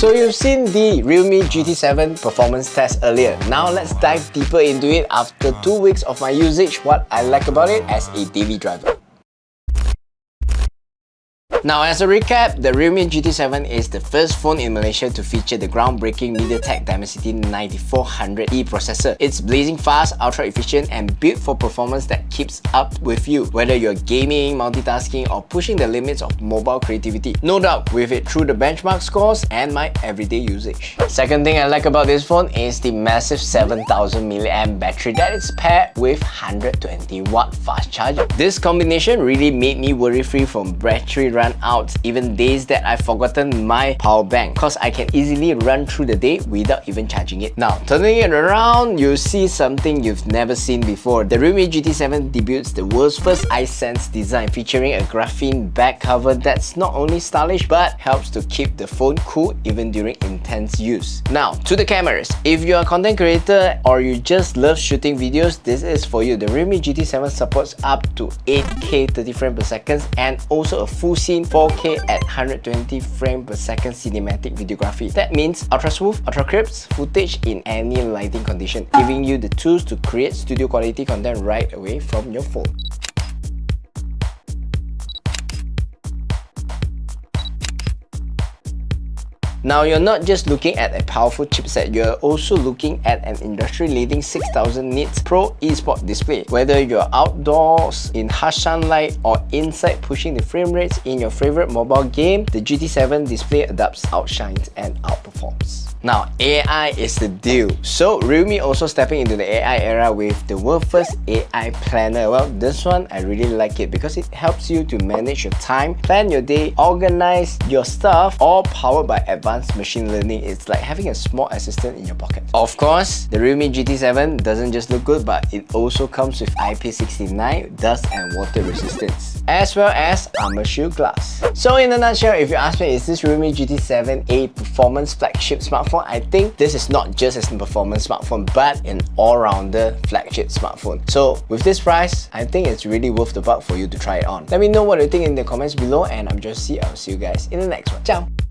So you've seen the Realme GT7 performance test earlier. Now let's dive deeper into it after 2 weeks of my usage, what I like about it as a daily driver. Now, as a recap, the Realme GT7 is the first phone in Malaysia to feature the groundbreaking MediaTek Dimensity 9400E processor. It's blazing fast, ultra efficient, and built for performance that keeps up with you, whether you're gaming, multitasking, or pushing the limits of mobile creativity. No doubt with it through the benchmark scores and my everyday usage. Second thing I like about this phone is the massive 7000 mAh battery that is paired with 120 watt fast charger. This combination really made me worry-free from battery run out, even days that I've forgotten my power bank, cause I can easily run through the day without even charging it. Now, turning it around, you'll see something you've never seen before. The Realme GT7 debuts the world's first iSense design, featuring a graphene back cover that's not only stylish but helps to keep the phone cool even during intense use. Now, to the cameras. If you're a content creator or you just love shooting videos, this is for you. The Realme GT7 supports up to 8K 30 frames per second and also a full scene 4K at 120 frames per second cinematic videography. That means ultra smooth, ultra crisp footage in any lighting condition, giving you the tools to create studio quality content right away from your phone. Now, you're not just looking at a powerful chipset, you're also looking at an industry-leading 6000 nits Pro eSport display. Whether you're outdoors, in harsh sunlight, or inside pushing the frame rates in your favorite mobile game, the GT7 display adapts, outshines, and outperforms. Now, AI is the deal. So, Realme also stepping into the AI era with the world's first AI planner. Well, this one, I really like it because it helps you to manage your time, plan your day, organize your stuff, all powered by advanced machine learning. It's like having a small assistant in your pocket. Of course, the Realme GT7 doesn't just look good, but it also comes with IP69, dust and water resistance, as well as armor shield glass. So in a nutshell, if you ask me, is this Realme GT7 a performance flagship smartphone? I think this is not just a performance smartphone, but an all-rounder flagship smartphone. So with this price, I think it's really worth the buck for you to try it on. Let me know what you think in the comments below, and I'm Josie. I'll see you guys in the next one. Ciao!